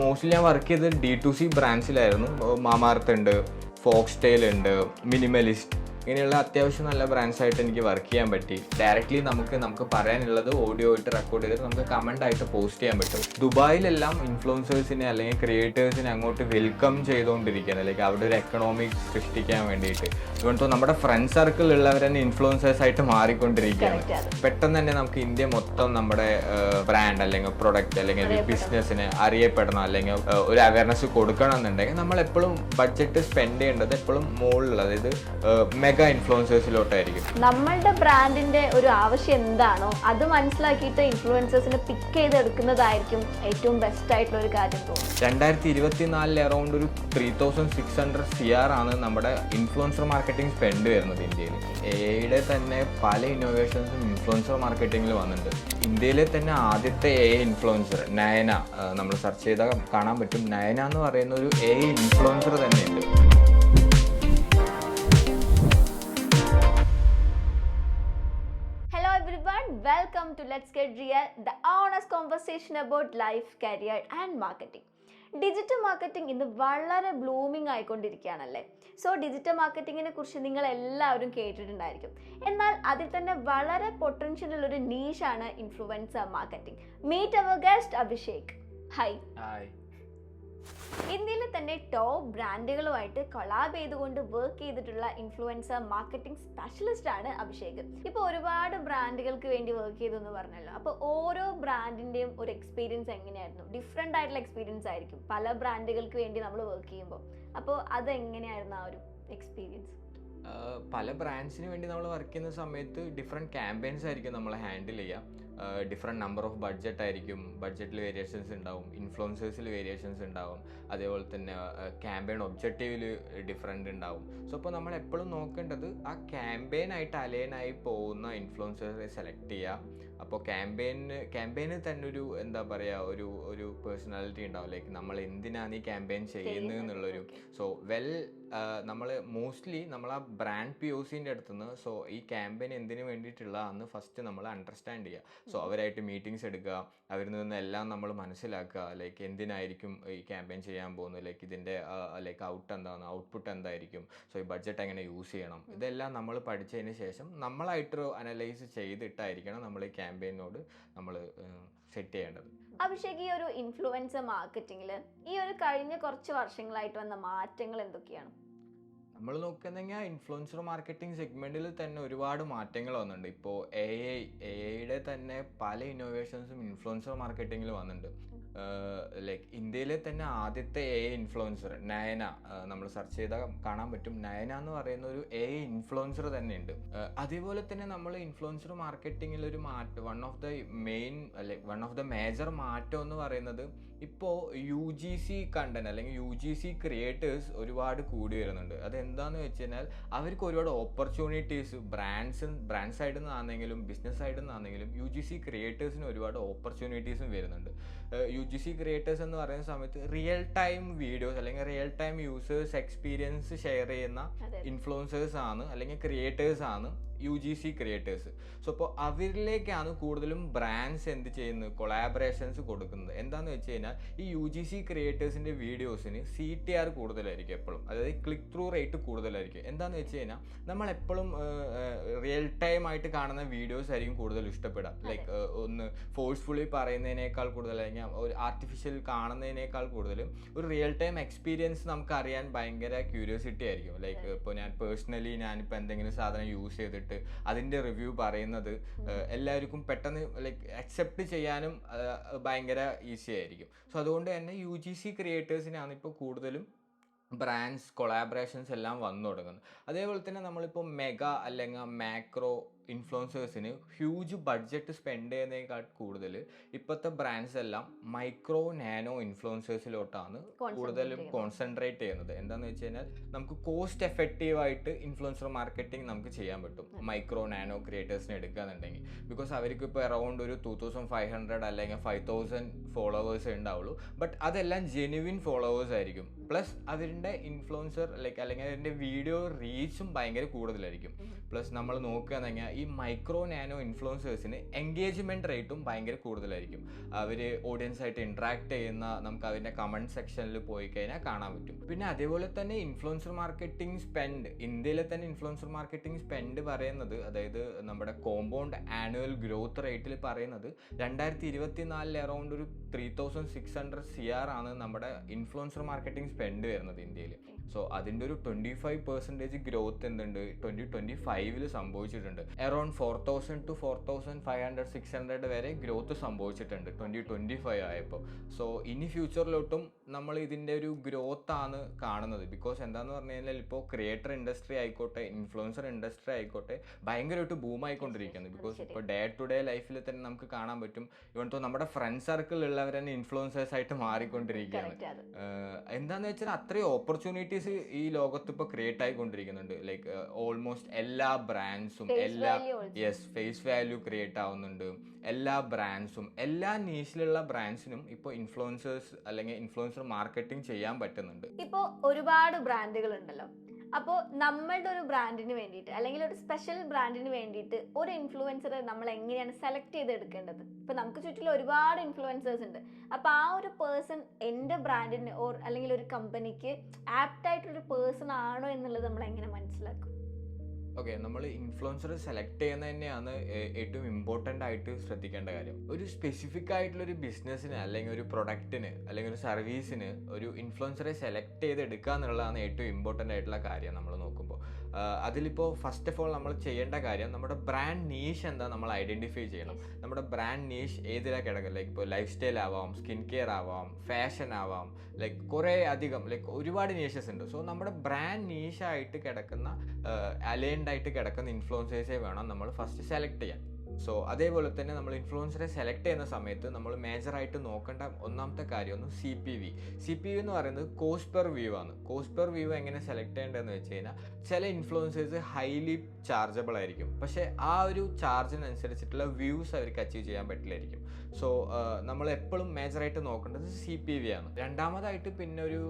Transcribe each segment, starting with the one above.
Mostly ഞാൻ work ചെയ്തത് D2C ബ്രാൻഡ്സിലായിരുന്നു. Mamaearth ഉണ്ട്, ഫോക്സ് ടെയിൽ ഉണ്ട്, മിനിമലിസ്റ്റ്, ഇങ്ങനെയുള്ള അത്യാവശ്യം നല്ല ബ്രാൻഡ്സായിട്ട് എനിക്ക് വർക്ക് ചെയ്യാൻ പറ്റി. ഡയറക്റ്റ്ലി നമുക്ക് പറയാനുള്ളത് ഓഡിയോ ആയിട്ട് റെക്കോർഡ് ചെയ്തിട്ട് നമുക്ക് കമൻ്റ് ആയിട്ട് പോസ്റ്റ് ചെയ്യാൻ പറ്റും. ദുബായിലെല്ലാം ഇൻഫ്ലുവൻസേഴ്സിനെ അല്ലെങ്കിൽ ക്രിയേറ്റേഴ്സിനെ അങ്ങോട്ട് വെൽക്കം ചെയ്തുകൊണ്ടിരിക്കുകയാണ്, ലൈക്ക് അവിടെ ഒരു എക്കണോമിക് സൃഷ്ടിക്കാൻ വേണ്ടിയിട്ട്. അതുകൊണ്ട് നമ്മുടെ ഫ്രണ്ട് സർക്കിളിലുള്ളവർ തന്നെ ഇൻഫ്ലുവൻസേഴ്സ് ആയിട്ട് മാറിക്കൊണ്ടിരിക്കുകയാണ്. പെട്ടെന്ന് തന്നെ നമുക്ക് ഇന്ത്യ മൊത്തം നമ്മുടെ ബ്രാൻഡ് അല്ലെങ്കിൽ പ്രൊഡക്റ്റ് അല്ലെങ്കിൽ ഒരു ബിസിനസ്സിന് അറിയപ്പെടണം അല്ലെങ്കിൽ ഒരു അവയർനെസ് കൊടുക്കണം എന്നുണ്ടെങ്കിൽ നമ്മളെപ്പോഴും ബഡ്ജറ്റ് സ്പെൻഡ് ചെയ്യേണ്ടത് എപ്പോഴും മുകളിലുള്ള, അതായത് മെഗാ ഇൻഫ്ലുവൻസേഴ്സിലോട്ടായിരിക്കും. നമ്മളുടെ ബ്രാൻഡിന്റെ ഒരു ആവശ്യം എന്താണോ അത് മനസ്സിലാക്കിയിട്ട് ഇൻഫ്ലുവൻസേഴ്സിനെ പിക്ക് ചെയ്തെടുക്കുന്നതായിരിക്കും ഏറ്റവും ബെസ്റ്റ് ആയിട്ടുള്ള ഒരു കാര്യം തോന്നുന്നു. 2024 അറൗണ്ട് ഒരു 3600 CR ആണ് നമ്മുടെ ഇൻഫ്ലുവൻസർ മാർക്കറ്റിംഗ് സ്പെൻഡ് വരുന്നത് ഇന്ത്യയിൽ. AI തന്നെ പല ഇന്നോവേഷൻസും ഇൻഫ്ലുവൻസർ മാർക്കറ്റിംഗിൽ വന്നിട്ടുണ്ട്. ഇന്ത്യയിലെ തന്നെ ആദ്യത്തെ AI ഇൻഫ്ലുവൻസർ നയന, നമ്മൾ സെർച്ച് ചെയ്താൽ കാണാൻ പറ്റും. നയന എന്ന് പറയുന്ന ഒരു AI ഇൻഫ്ലുവൻസർ തന്നെയുണ്ട്. Welcome to Let's Get Real, the honest conversation about life, career and marketing. Digital marketing ഇന്ന് വളരെ ബ്ലൂമിംഗ് ആയിക്കൊണ്ടിരിക്കുകയാണല്ലേ. സോ ഡിജിറ്റൽ മാർക്കറ്റിങ്ങിനെ കുറിച്ച് നിങ്ങൾ എല്ലാവരും കേട്ടിട്ടുണ്ടായിരിക്കും. എന്നാൽ അതിൽ തന്നെ വളരെ പൊട്ടൻഷ്യൽ ഉള്ളൊരു നീഷാണ് ഇൻഫ്ലുവൻസർ മാർക്കറ്റിംഗ്. മീറ്റ് അവർ ഗസ്റ്റ് അഭിഷേക്. ഹായ്. ഇന്ത്യയിലെ തന്നെ ടോപ്പ് ബ്രാൻഡുകളുമായിട്ട് കൊളാബ് ചെയ്തുകൊണ്ട് വർക്ക് ചെയ്തിട്ടുള്ള ഇൻഫ്ലുവൻസർ മാർക്കറ്റിംഗ് സ്പെഷ്യലിസ്റ്റ് ആണ് അഭിഷേക്. ഇപ്പോൾ ഒരുപാട് ബ്രാൻഡുകൾക്ക് വേണ്ടി വർക്ക് ചെയ്തു എന്ന് പറഞ്ഞല്ലോ. അപ്പോൾ ഓരോ ബ്രാൻഡിൻ്റെയും ഒരു എക്സ്പീരിയൻസ് എങ്ങനെയായിരുന്നു? ഡിഫറെൻ്റ് ആയിട്ടുള്ള എക്സ്പീരിയൻസ് ആയിരിക്കും പല ബ്രാൻഡുകൾക്ക് വേണ്ടി നമ്മൾ വർക്ക് ചെയ്യുമ്പോൾ. അപ്പോൾ അതെങ്ങനെയായിരുന്നു ആ ഒരു എക്സ്പീരിയൻസ്? പല ബ്രാൻഡ്സിന് വേണ്ടി നമ്മൾ വർക്ക് ചെയ്യുന്ന സമയത്ത് ഡിഫറെൻറ്റ് ക്യാമ്പയിൻസ് ആയിരിക്കും നമ്മൾ ഹാൻഡിൽ ചെയ്യുക. ഡിഫറെൻറ്റ് നമ്പർ ഓഫ് ബഡ്ജറ്റ് ആയിരിക്കും, ബഡ്ജറ്റിൽ വേരിയേഷൻസ് ഉണ്ടാവും, ഇൻഫ്ലുവൻസേഴ്സിൽ വേരിയേഷൻസ് ഉണ്ടാവും, അതേപോലെ തന്നെ ക്യാമ്പയിൻ ഒബ്ജക്റ്റീവിൽ ഡിഫറെൻ്റ് ഉണ്ടാവും. സോ അപ്പോൾ നമ്മൾ എപ്പോഴും നോക്കേണ്ടത് ആ ക്യാമ്പയിനായിട്ട് അലൈനായി പോകുന്ന ഇൻഫ്ലുവൻസേഴ്സിനെ സെലക്ട് ചെയ്യുക. അപ്പോൾ ക്യാമ്പയിന് തന്നെ ഒരു എന്താ പറയുക, ഒരു പേഴ്സണാലിറ്റി ഉണ്ടാവും, ലൈക്ക് നമ്മൾ എന്തിനാണ് ഈ ക്യാമ്പയിൻ ചെയ്യുന്നത് എന്നുള്ളൊരു. സോ നമ്മൾ മോസ്റ്റ്ലി നമ്മൾ ആ ബ്രാൻഡ് POCൻ്റെ അടുത്തുനിന്ന് സോ ഈ ക്യാമ്പയിൻ എന്തിനു വേണ്ടിയിട്ടുള്ളതാണെന്ന് ഫസ്റ്റ് നമ്മൾ അണ്ടർസ്റ്റാൻഡ് ചെയ്യുക. സോ അവരായിട്ട് മീറ്റിംഗ്സ് എടുക്കുക, അവരിൽ നിന്ന് എല്ലാം നമ്മൾ മനസ്സിലാക്കുക, ലൈക്ക് എന്തിനായിരിക്കും ഈ ക്യാമ്പയിൻ ചെയ്യാൻ പോകുന്നത്, ലൈക്ക് ഇതിൻ്റെ ലൈക്ക് ഔട്ട്പുട്ട് എന്തായിരിക്കും, സോ ഈ ബഡ്ജറ്റ് എങ്ങനെ യൂസ് ചെയ്യണം, ഇതെല്ലാം നമ്മൾ പഠിച്ചതിന് ശേഷം നമ്മളായിട്ട് അനലൈസ് ചെയ്തിട്ടായിരിക്കണം നമ്മൾ ഈ ക്യാമ്പയിനോട് നമ്മൾ സെറ്റ് ചെയ്യേണ്ടത്. അഭിഷേക്, ഈ ഒരു ഇൻഫ്ലുവൻസർ മാർക്കറ്റിംഗിൽ ഈ ഒരു കഴിഞ്ഞ കുറച്ച് വർഷങ്ങളായിട്ട് വന്ന മാറ്റങ്ങൾ എന്തൊക്കെയാണ്? നമ്മൾ നോക്കുന്നെങ്കിൽ ഇൻഫ്ലുവൻസർ മാർക്കറ്റിംഗ് സെഗ്മെൻറ്റിൽ തന്നെ ഒരുപാട് മാറ്റങ്ങൾ വന്നിട്ടുണ്ട്. ഇപ്പോൾ AI തന്നെ പല ഇന്നോവേഷൻസും ഇൻഫ്ലുവൻസർ മാർക്കറ്റിംഗിൽ വന്നിട്ടുണ്ട്. ലൈക്ക് ഇന്ത്യയിലെ തന്നെ ആദ്യത്തെ AI ഇൻഫ്ലുവൻസർ നയന, നമ്മൾ സെർച്ച് ചെയ്താൽ കാണാൻ പറ്റും. നയന എന്ന് പറയുന്ന ഒരു AI ഇൻഫ്ലുവൻസർ തന്നെയുണ്ട്. അതേപോലെ തന്നെ നമ്മൾ ഇൻഫ്ലുവൻസർ മാർക്കറ്റിങ്ങിൽ ഒരു മാറ്റം, വൺ ഓഫ് ദ മേജർ മാറ്റം എന്ന് പറയുന്നത് ഇപ്പോൾ UGC കണ്ടന്റ് അല്ലെങ്കിൽ UGC ക്രിയേറ്റേഴ്സ് ഒരുപാട് കൂടി വരുന്നുണ്ട്. അതെന്താന്ന് വെച്ച് കഴിഞ്ഞാൽ അവർക്ക് ഒരുപാട് ഓപ്പർച്യൂണിറ്റീസ് ബ്രാൻഡ് സൈഡിൽ നിന്നാണെങ്കിലും ബിസിനസ് സൈഡിൽ നിന്നാണെങ്കിലും UGC ക്രിയേറ്റേഴ്സിന് ഒരുപാട് ഓപ്പർച്യൂണിറ്റീസും വരുന്നുണ്ട്. UGC ക്രിയേറ്റേഴ്സ് എന്ന് പറയുന്ന സമയത്ത് റിയൽ ടൈം വീഡിയോസ് അല്ലെങ്കിൽ real time users experience share ചെയ്യുന്ന ഇൻഫ്ലുവൻസേഴ്സ് ആണ് അല്ലെങ്കിൽ ക്രിയേറ്റേഴ്സ് ആണ് UGC ക്രിയേറ്റേഴ്സ്. സോ അപ്പോൾ അവരിലേക്കാണ് കൂടുതലും ബ്രാൻഡ്സ് എന്ത് ചെയ്യുന്നത്, കൊളാബറേഷൻസ് കൊടുക്കുന്നത്. എന്താണെന്ന് വെച്ച് കഴിഞ്ഞാൽ ഈ UGC ക്രിയേറ്റേഴ്സിൻ്റെ വീഡിയോസിന് CTR കൂടുതലായിരിക്കും എപ്പോഴും, അതായത് ക്ലിക്ക് ത്രൂ റേറ്റ് കൂടുതലായിരിക്കും. എന്താണെന്ന് വെച്ച് കഴിഞ്ഞാൽ നമ്മളെപ്പോഴും റിയൽ ടൈം ആയിട്ട് കാണുന്ന വീഡിയോസ് ആയിരിക്കും കൂടുതൽ ഇഷ്ടപ്പെടുക. ലൈക്ക് ഒന്ന് ഫോഴ്സ്ഫുള്ളി പറയുന്നതിനേക്കാൾ കൂടുതൽ അല്ലെങ്കിൽ ഒരു ആർട്ടിഫിഷ്യൽ കാണുന്നതിനേക്കാൾ കൂടുതലും ഒരു റിയൽ ടൈം എക്സ്പീരിയൻസ് നമുക്ക് അറിയാൻ ഭയങ്കര ക്യൂരിയോസിറ്റി ആയിരിക്കും. ലൈക്ക് ഇപ്പോൾ ഞാനിപ്പോൾ എന്തെങ്കിലും സാധനം യൂസ് ചെയ്തിട്ട് അതിൻ്റെ റിവ്യൂ പറയുന്നത് എല്ലാവർക്കും പെട്ടെന്ന് ലൈക്ക് അക്സെപ്റ്റ് ചെയ്യാനും ഭയങ്കര ഈസി ആയിരിക്കും. സോ അതുകൊണ്ട് തന്നെ UGC ക്രിയേറ്റേഴ്സിനാണ് ഇപ്പോൾ കൂടുതലും ബ്രാൻഡ്സ് കൊളാബറേഷൻസ് എല്ലാം വന്നു തുടങ്ങുന്നത്. അതേപോലെ തന്നെ നമ്മളിപ്പോൾ മെഗാ അല്ലെങ്കിൽ മാക്രോ ഇൻഫ്ലുവൻസേഴ്സിന് ഹ്യൂജ് ബഡ്ജറ്റ് സ്പെൻഡ് ചെയ്യുന്നതിനേക്കാൾ കൂടുതൽ ഇപ്പോഴത്തെ ബ്രാൻഡ്സ് എല്ലാം മൈക്രോ നാനോ ഇൻഫ്ലുവൻസേഴ്സിലോട്ടാണ് കൂടുതലും കോൺസെൻട്രേറ്റ് ചെയ്യുന്നത്. എന്താണെന്ന് വെച്ച് കഴിഞ്ഞാൽ നമുക്ക് കോസ്റ്റ് എഫക്റ്റീവായിട്ട് ഇൻഫ്ലുവൻസർ മാർക്കറ്റിംഗ് നമുക്ക് ചെയ്യാൻ പറ്റും മൈക്രോ നാനോ ക്രിയേറ്റേഴ്സിനെ എടുക്കുകയെന്നുണ്ടെങ്കിൽ. ബിക്കോസ് അവർക്ക് ഇപ്പോൾ അറൗണ്ട് ഒരു 2500 അല്ലെങ്കിൽ 5000 ഫോളോവേഴ്സ് ഉണ്ടാവുള്ളൂ. ബട്ട് അതെല്ലാം ജെനുവിൻ ഫോളോവേഴ്സ് ആയിരിക്കും. പ്ലസ് അവരുടെ ഇൻഫ്ലുവൻസർ അല്ലെങ്കിൽ അവരുടെ വീഡിയോ റീച്ചും ഭയങ്കര കൂടുതലായിരിക്കും. പ്ലസ് നമ്മൾ നോക്കുകയാണെങ്കിൽ കഴിഞ്ഞാൽ ഈ മൈക്രോ നാനോ ഇൻഫ്ലുവൻസേഴ്സിന് എൻഗേജ്മെൻറ്റ് റേറ്റും ഭയങ്കര കൂടുതലായിരിക്കും. അവർ ഓഡിയൻസായിട്ട് ഇൻട്രാക്ട് ചെയ്യുന്ന നമുക്ക് അവരുടെ കമൻറ്റ് സെക്ഷനിൽ പോയി കഴിഞ്ഞാൽ കാണാൻ പറ്റും. പിന്നെ അതേപോലെ തന്നെ ഇൻഫ്ലുവൻസർ മാർക്കറ്റിംഗ് സ്പെൻഡ്, ഇന്ത്യയിലെ തന്നെ ഇൻഫ്ലുവൻസർ മാർക്കറ്റിംഗ് സ്പെൻഡ് പറയുന്നത്, അതായത് നമ്മുടെ കോമ്പൗണ്ട് ആനുവൽ ഗ്രോത്ത് റേറ്റിൽ പറയുന്നത് 2024 അറൗണ്ട് ഒരു 3600 CR ആണ് നമ്മുടെ ഇൻഫ്ലുവൻസർ മാർക്കറ്റിംഗ് സ്പെൻഡ് വരുന്നത് ഇന്ത്യയിൽ. സോ അതിൻ്റെ ഒരു 25% ഗ്രോത്ത് എന്തുണ്ട് 2025 സംഭവിച്ചിട്ടുണ്ട്. അറൗണ്ട് 4000 to 4500 600 വരെ ഗ്രോത്ത് സംഭവിച്ചിട്ടുണ്ട് 2025 ആയപ്പോൾ. സോ ഇനി ഫ്യൂച്ചറിലോട്ടും നമ്മൾ ഇതിൻ്റെ ഒരു ഗ്രോത്ത് ആണ് കാണുന്നത്. ബിക്കോസ് എന്താണെന്ന് പറഞ്ഞു കഴിഞ്ഞാൽ ഇപ്പോൾ ക്രിയേറ്റർ ഇൻഡസ്ട്രി ആയിക്കോട്ടെ, ഇൻഫ്ലുവൻസർ ഇൻഡസ്ട്രി ആയിക്കോട്ടെ, ഭയങ്കരമായിട്ട് ബൂം ആയിക്കൊണ്ടിരിക്കുന്നത്. ബിക്കോസ് ഇപ്പോൾ ഡേ ടു ഡേ ലൈഫിൽ തന്നെ നമുക്ക് കാണാൻ പറ്റും, ഇവൻ നമ്മുടെ ഫ്രണ്ട് സർക്കിൾ ഉള്ളവർ തന്നെ ഇൻഫ്ലുവൻസേഴ്സ് ആയിട്ട് മാറിക്കൊണ്ടിരിക്കുകയാണ്. എന്താന്ന് വെച്ചാൽ അത്രയും ഓപ്പർച്യൂണിറ്റീസ് ഈ ലോകത്ത് ഇപ്പോൾ ക്രിയേറ്റ് ആയിക്കൊണ്ടിരിക്കുന്നുണ്ട്. ലൈക്ക് ഓൾമോസ്റ്റ് എല്ലാ ബ്രാൻഡ്സും ഫേസ് വാല്യൂ ക്രിയേറ്റ് ആവുന്നുണ്ട്. എല്ലാ ബ്രാൻഡ്സും എല്ലാ നീഷിലുള്ള ബ്രാൻഡ്സിനും ഇപ്പോൾ ഇൻഫ്ലുവൻസേഴ്സ് അല്ലെങ്കിൽ ഇൻഫ്ലുവൻസർ മാർക്കറ്റിംഗ് ചെയ്യാൻ പറ്റുന്നുണ്ട്. ഇപ്പോൾ ഒരുപാട് ബ്രാൻഡുകൾ ഉണ്ടല്ലോ. അപ്പോൾ നമ്മളുടെ ഒരു ബ്രാൻഡിന് വേണ്ടിയിട്ട് അല്ലെങ്കിൽ ഒരു സ്പെഷ്യൽ ബ്രാൻഡിന് വേണ്ടിയിട്ട് ഒരു ഇൻഫ്ലുവൻസറെ നമ്മൾ എങ്ങനെയാണ് സെലക്ട് ചെയ്തെടുക്കേണ്ടത്? ഇപ്പോൾ നമുക്ക് ചുറ്റിലും ഒരുപാട് ഇൻഫ്ലുവൻസേഴ്സ് ഉണ്ട്. അപ്പോൾ ആ ഒരു പേഴ്സൺ എൻ്റെ ബ്രാൻഡിന് അല്ലെങ്കിൽ ഒരു കമ്പനിക്ക് ആപ്റ്റായിട്ടൊരു പേഴ്സൺ ആണോ എന്നുള്ളത് നമ്മൾ എങ്ങനെ മനസ്സിലാക്കും? ഓക്കെ, നമ്മൾ ഇൻഫ്ലുവൻസർ സെലക്ട് ചെയ്യുന്നത് തന്നെയാണ് ഏറ്റവും ഇമ്പോർട്ടൻ്റ് ആയിട്ട് ശ്രദ്ധിക്കേണ്ട കാര്യം. ഒരു സ്പെസിഫിക് ആയിട്ടുള്ളൊരു ബിസിനസ്സിന് അല്ലെങ്കിൽ ഒരു പ്രൊഡക്റ്റിന് അല്ലെങ്കിൽ ഒരു സർവീസിന് ഒരു ഇൻഫ്ലുവൻസറെ സെലക്ട് ചെയ്തെടുക്കുക എന്നുള്ളതാണ് ഏറ്റവും ഇമ്പോർട്ടൻ്റ് ആയിട്ടുള്ള കാര്യം നമ്മൾ നോക്കുമ്പോൾ. അതിലിപ്പോൾ ഫസ്റ്റ് ഓഫ് ഓൾ നമ്മൾ ചെയ്യേണ്ട കാര്യം നമ്മുടെ ബ്രാൻഡ് നീഷ് എന്താ നമ്മൾ ഐഡൻറ്റിഫൈ ചെയ്യണം. നമ്മുടെ ബ്രാൻഡ് നീഷ് ഏതിലാണ് കിടക്കുക? ലൈക്ക് ഇപ്പോൾ ലൈഫ് സ്റ്റൈൽ ആവാം, സ്കിൻ കെയർ ആവാം, ഫാഷൻ ആവാം, ലൈക്ക് കുറേ അധികം ലൈക്ക് ഒരുപാട് നീഷസ് ഉണ്ട്. സോ നമ്മുടെ ബ്രാൻഡ് നീഷായിട്ട് കിടക്കുന്ന അലൈൻഡ് ആയിട്ട് കിടക്കുന്ന ഇൻഫ്ലുവൻസേഴ്സെ വേണം നമ്മൾ ഫസ്റ്റ് സെലക്ട് ചെയ്യാൻ. സോ അതേപോലെ തന്നെ നമ്മൾ ഇൻഫ്ലുവൻസറെ സെലക്ട് ചെയ്യുന്ന സമയത്ത് നമ്മൾ മേജറായിട്ട് നോക്കേണ്ട ഒന്നാമത്തെ കാര്യം ഒന്ന് സി പി വി എന്ന് പറയുന്നത് കോസ്റ്റ് പെർ വ്യൂ ആണ്. കോസ്റ്റ് പെർ വ്യൂ എങ്ങനെ സെലക്ട് ചെയ്യേണ്ടതെന്ന് വെച്ച് കഴിഞ്ഞാൽ ചില ഇൻഫ്ലുവൻസേഴ്സ് ഹൈലി ചാർജബിൾ ആയിരിക്കും, പക്ഷേ ആ ഒരു ചാർജിനനുസരിച്ചിട്ടുള്ള വ്യൂസ് അവർക്ക് അച്ചീവ് ചെയ്യാൻ പറ്റില്ലായിരിക്കും. സോ നമ്മൾ എപ്പോഴും മേജറായിട്ട് നോക്കേണ്ടത് CPV ആണ്. രണ്ടാമതായിട്ട് പിന്നെ ഒരു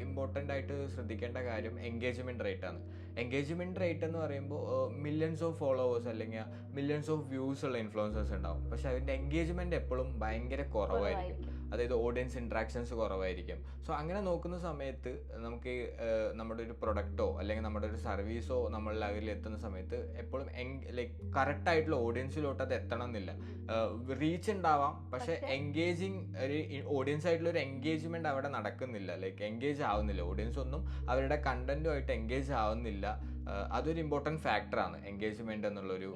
ഇമ്പോർട്ടൻ്റ് ആയിട്ട് ശ്രദ്ധിക്കേണ്ട കാര്യം എൻഗേജ്മെൻറ്റ് റേറ്റ് ആണ്. എൻഗേജ്മെൻറ്റ് റേറ്റ് എന്ന് പറയുമ്പോൾ മില്യൺസ് ഓഫ് ഫോളോവേഴ്സ് അല്ലെങ്കിൽ മില്യൺസ് ഓഫ് വ്യൂസ് ഉള്ള ഇൻഫ്ലുവൻസേഴ്സ് ഉണ്ടാവും, പക്ഷെ അതിൻ്റെ എൻഗേജ്മെൻറ്റ് എപ്പോഴും ഭയങ്കര കുറവായിരിക്കും. അതായത് ഓഡിയൻസ് ഇൻട്രാക്ഷൻസ് കുറവായിരിക്കും. സോ അങ്ങനെ നോക്കുന്ന സമയത്ത് നമുക്ക് നമ്മുടെ ഒരു പ്രൊഡക്റ്റോ അല്ലെങ്കിൽ നമ്മുടെ ഒരു സർവീസോ നമ്മൾ ലെവലിൽ എത്തുന്ന സമയത്ത് എപ്പോഴും ലൈക്ക് കറക്റ്റായിട്ടുള്ള ഓഡിയൻസിലോട്ട് അത് എത്തണം എന്നില്ല. റീച്ച് ഉണ്ടാവാം, പക്ഷെ എൻഗേജിങ് ഒരു ഓഡിയൻസ് ആയിട്ടുള്ള ഒരു എൻഗേജ്മെൻറ്റ് അവിടെ നടക്കുന്നില്ല. ലൈക്ക് എൻഗേജ് ആവുന്നില്ല, ഓഡിയൻസ് ഒന്നും അവരുടെ കണ്ടന്റുമായിട്ട് എൻഗേജ് ആവുന്നില്ല. അതൊരു ഇമ്പോർട്ടൻറ്റ് ഫാക്ടറാണ് എൻഗേജ്മെന്റ് എന്നുള്ളൊരു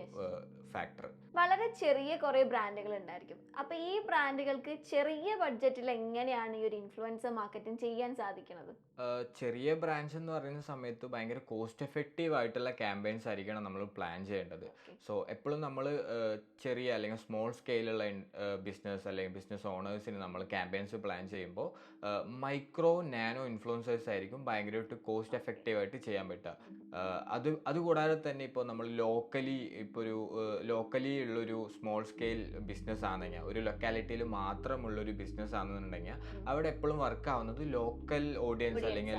ഫാക്ടർ. വളരെ ചെറിയ കുറേ ബ്രാൻഡുകൾ ഉണ്ടായിരിക്കും. അപ്പോൾ ഈ ബ്രാൻഡുകൾക്ക് ചെറിയ ബഡ്ജറ്റിൽ എങ്ങനെയാണ് ഈ ഒരു ഇൻഫ്ലുവൻസർ മാർക്കറ്റിംഗ് ചെയ്യാൻ സാധിക്കുന്നത്? ചെറിയ ബ്രാൻഡ്സ് എന്ന് പറയുന്ന സമയത്ത് ഭയങ്കര കോസ്റ്റ് എഫക്റ്റീവ് ആയിട്ടുള്ള ക്യാമ്പയിൻസ് ആയിരിക്കണം നമ്മൾ പ്ലാൻ ചെയ്യേണ്ടത്. സോ എപ്പോഴും നമ്മൾ ചെറിയ അല്ലെങ്കിൽ സ്മോൾ സ്കെയിലുള്ള ബിസിനസ് അല്ലെങ്കിൽ ബിസിനസ് ഓണേഴ്സിന് നമ്മൾ ക്യാമ്പയിൻസ് പ്ലാൻ ചെയ്യുമ്പോൾ മൈക്രോ നാനോ ഇൻഫ്ലുവൻസേഴ്സ് ആയിരിക്കും ഭയങ്കരമായിട്ട് കോസ്റ്റ് എഫക്റ്റീവ് ആയിട്ട് ചെയ്യാൻ പറ്റുക. അതുകൂടാതെ തന്നെ ഇപ്പോൾ നമ്മൾ ലോക്കലി ഉള്ളൊരു സ്മോൾ സ്കെയിൽ ബിസിനസ് ആണെങ്കിൽ, ഒരു ലൊക്കാലിറ്റിയിൽ മാത്രമുള്ളൊരു ബിസിനസ് ആണെന്നുണ്ടെങ്കിൽ അവിടെ എപ്പോഴും വർക്ക് ആവുന്നത് ലോക്കൽ ഓഡിയൻസ് അല്ലെങ്കിൽ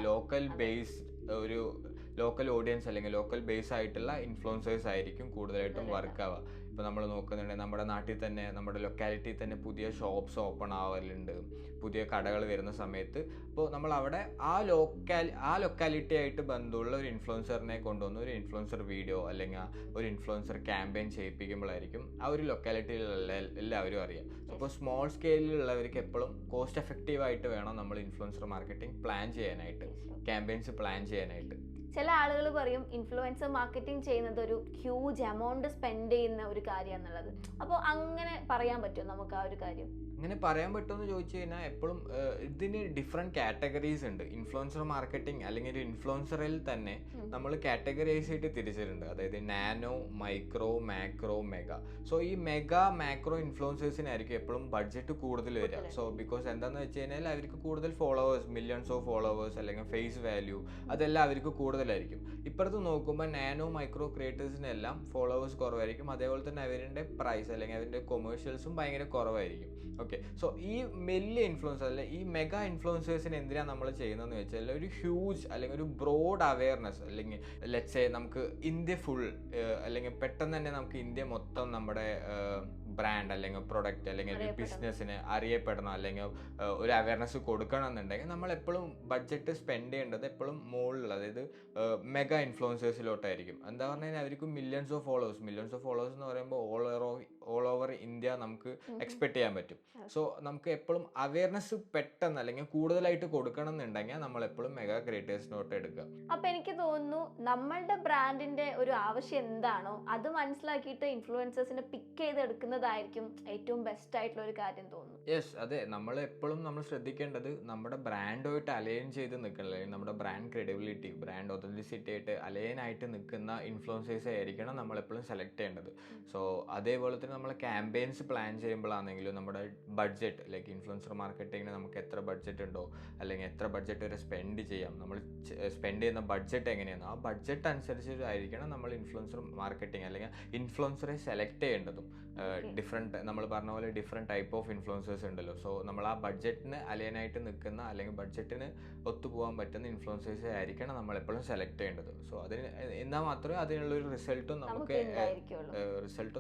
ലോക്കൽ ഓഡിയൻസ് അല്ലെങ്കിൽ ലോക്കൽ ബേസ് ആയിട്ടുള്ള ഇൻഫ്ലുവൻസേഴ്സ് ആയിരിക്കും കൂടുതലായിട്ടും വർക്ക് ആവുക. ഇപ്പോൾ നമ്മൾ നോക്കുന്നുണ്ടെങ്കിൽ നമ്മുടെ നാട്ടിൽ തന്നെ നമ്മുടെ ലൊക്കാലിറ്റിയിൽ തന്നെ പുതിയ ഷോപ്സ് ഓപ്പൺ ആവലുണ്ട്, പുതിയ കടകൾ വരുന്ന സമയത്ത്. അപ്പോൾ നമ്മൾ അവിടെ ആ ലൊക്കാലിറ്റി ആയിട്ട് ബന്ധമുള്ള ഒരു ഇൻഫ്ലുവൻസറിനെ കൊണ്ടുവന്ന് ഒരു ഇൻഫ്ലുവൻസർ വീഡിയോ അല്ലെങ്കിൽ ഒരു ഇൻഫ്ലുവൻസർ ക്യാമ്പയിൻ ചെയ്യിപ്പിക്കുമ്പോഴായിരിക്കും ആ ഒരു ലൊക്കാലിറ്റിയിലുള്ള എല്ലാവരും അറിയാം. അപ്പോൾ സ്മോൾ സ്കെയിലുള്ളവർക്ക് എപ്പോഴും കോസ്റ്റ് എഫക്റ്റീവ് ആയിട്ട് വേണം നമ്മൾ ഇൻഫ്ലുവൻസർ മാർക്കറ്റിംഗ് പ്ലാൻ ചെയ്യാനായിട്ട്, ക്യാമ്പയിൻസ് പ്ലാൻ ചെയ്യാനായിട്ട്. ചില ആളുകൾ പറയും ഇൻഫ്ലുവൻസർ മാർക്കറ്റിംഗ് ചെയ്യുന്നത് ഒരു ഹ്യൂജ് എമൗണ്ട് സ്പെൻഡ് ചെയ്യുന്ന ഒരു കാര്യം എന്നുള്ളത്. അപ്പോൾ അങ്ങനെ പറയാൻ പറ്റുമോ നമുക്ക് ആ ഒരു കാര്യം? അങ്ങനെ പറയാൻ പറ്റുമെന്ന് ചോദിച്ചു കഴിഞ്ഞാൽ എപ്പോഴും ഇതിന് ഡിഫറെൻറ്റ് കാറ്റഗറീസ് ഉണ്ട്. ഇൻഫ്ലുവൻസർ മാർക്കറ്റിംഗ് അല്ലെങ്കിൽ ഒരു ഇൻഫ്ലുവൻസറിൽ തന്നെ നമ്മൾ കാറ്റഗറൈസ് ആയിട്ട് തിരിച്ചിട്ടുണ്ട്. അതായത് nano, micro, macro, mega. So ഈ മെഗാ മാക്രോ ഇൻഫ്ലുവൻസേഴ്സിനായിരിക്കും എപ്പോഴും ബഡ്ജറ്റ് കൂടുതൽ വരിക. സോ ബിക്കോസ് എന്താണെന്ന് വെച്ച് കഴിഞ്ഞാൽ അവർക്ക് കൂടുതൽ ഫോളോവേഴ്സ്, മില്യൺസ് ഓഫ് ഫോളോവേഴ്സ് അല്ലെങ്കിൽ ഫേസ് വാല്യൂ അതെല്ലാം അവർക്ക് കൂടുതലായിരിക്കും. ഇപ്പുറത്ത് നോക്കുമ്പോൾ നാനോ മൈക്രോ ക്രിയേറ്റേഴ്സിനെല്ലാം ഫോളോവേഴ്സ് കുറവായിരിക്കും, അതേപോലെ തന്നെ അവരുടെ പ്രൈസ് അല്ലെങ്കിൽ അവരുടെ കൊമേഴ്ഷ്യൽസും ഭയങ്കര കുറവായിരിക്കും. ഓക്കെ. സോ ഈ വലിയ ഇൻഫ്ലുവൻസർ അല്ലെ ഈ മെഗാ ഇൻഫ്ലുവൻസേഴ്സിന് എന്തിനാണ് നമ്മൾ ചെയ്യുന്നതെന്ന് വെച്ചാൽ ഒരു ഹ്യൂജ് അല്ലെങ്കിൽ ഒരു ബ്രോഡ് അവയർനെസ്, അല്ലെങ്കിൽ ലെറ്റ്സ് സേ നമുക്ക് ഇന്ത്യ ഫുൾ അല്ലെങ്കിൽ പെട്ടെന്ന് തന്നെ നമുക്ക് ഇന്ത്യ മൊത്തം നമ്മുടെ ബ്രാൻഡ് അല്ലെങ്കിൽ പ്രൊഡക്റ്റ് അല്ലെങ്കിൽ ഒരു ബിസിനസ്സിന് അറിയപ്പെടണം, അല്ലെങ്കിൽ ഒരു അവയർനെസ് കൊടുക്കണം എന്നുണ്ടെങ്കിൽ നമ്മൾ എപ്പോഴും ബഡ്ജറ്റ് സ്പെൻഡ് ചെയ്യേണ്ടത് എപ്പോഴും മുകളിൽ, അതായത് മെഗാ ഇൻഫ്ലുവൻസേഴ്സിലോട്ടായിരിക്കും. എന്താ പറഞ്ഞു കഴിഞ്ഞാൽ അവർക്ക് മില്യൺസ് ഓഫ് ഫോളോവേഴ്സ് എന്ന് പറയുമ്പോൾ ഓൾ ഓവർ ഇന്ത്യ നമുക്ക് എക്സ്പെക്ട് ചെയ്യാൻ പറ്റും. സോ നമുക്ക് എപ്പോഴും അവയർനെസ് പെട്ടെന്ന് അല്ലെങ്കിൽ കൂടുതലായിട്ട് കൊടുക്കണം എന്നുണ്ടെങ്കിൽ നമ്മൾ എപ്പോഴും മെഗാ ക്രിയേറ്റേഴ്സിനോട്ട് എടുക്കുക. അപ്പൊ എനിക്ക് തോന്നുന്നു നമ്മളുടെ ബ്രാൻഡിന്റെ ഒരു ആവശ്യം എന്താണോ അത് മനസ്സിലാക്കിയിട്ട് ഇൻഫ്ലുവൻസേഴ്സിനെ പിക്ക് ചെയ്തെടുക്കുന്നതായിരിക്കും ഏറ്റവും ബെസ്റ്റ് ആയിട്ടുള്ള ഒരു കാര്യം തോന്നുന്നു. യെസ്, അതെ. നമ്മൾ എപ്പോഴും നമ്മൾ ശ്രദ്ധിക്കേണ്ടത് നമ്മുടെ ബ്രാൻഡുമായിട്ട് അലൈൻ ചെയ്ത് നിൽക്കണം, അല്ലെങ്കിൽ നമ്മുടെ ബ്രാൻഡ് ക്രെഡിബിലിറ്റി, ബ്രാൻഡ് ഒതന്റിസിറ്റി ആയിട്ട് അലൈൻ ആയിട്ട് നിൽക്കുന്ന ഇൻഫ്ലുവൻസേഴ്സ് ആയിരിക്കണം നമ്മൾ എപ്പോഴും സെലക്ട് ചെയ്യേണ്ടത്. സോ അതേപോലെ തന്നെ നമ്മൾ ക്യാമ്പയിൻസ് പ്ലാൻ ചെയ്യുമ്പോഴാണെങ്കിലും നമ്മുടെ ബഡ്ജറ്റ്, ലൈക്ക് ഇൻഫ്ലുവൻസർ മാർക്കറ്റിങ്ങിന് നമുക്ക് എത്ര ബഡ്ജറ്റ് ഉണ്ടോ അല്ലെങ്കിൽ എത്ര ബഡ്ജറ്റ് വരെ സ്പെൻഡ് ചെയ്യാം, നമ്മൾ സ്പെൻഡ് ചെയ്യുന്ന ബഡ്ജറ്റ് എങ്ങനെയാണ്, ആ ബഡ്ജറ്റ് അനുസരിച്ചായിരിക്കണം നമ്മൾ ഇൻഫ്ലുവൻസർ മാർക്കറ്റിംഗ് അല്ലെങ്കിൽ ഇൻഫ്ലുവൻസറെ സെലക്ട് ചെയ്യേണ്ടതും. ഡിഫറെൻറ്റ്, നമ്മൾ പറഞ്ഞ പോലെ ഡിഫറെൻറ്റ് ടൈപ്പ് ഓഫ് ഇൻഫ്ലുവൻസേഴ്സ് ഉണ്ടല്ലോ. സോ നമ്മൾ ആ ബഡ്ജറ്റിന് അലൈനായിട്ട് നിൽക്കുന്ന അല്ലെങ്കിൽ ബഡ്ജറ്റിന് ഒത്തുപോകാൻ പറ്റുന്ന ഇൻഫ്ലുവൻസേഴ്സ് ആയിരിക്കണം നമ്മൾ എപ്പോഴും സെലക്ട് ചെയ്യേണ്ടത്. സോ അതിന് എന്നാൽ മാത്രമേ അതിനുള്ളൊരു റിസൾട്ടും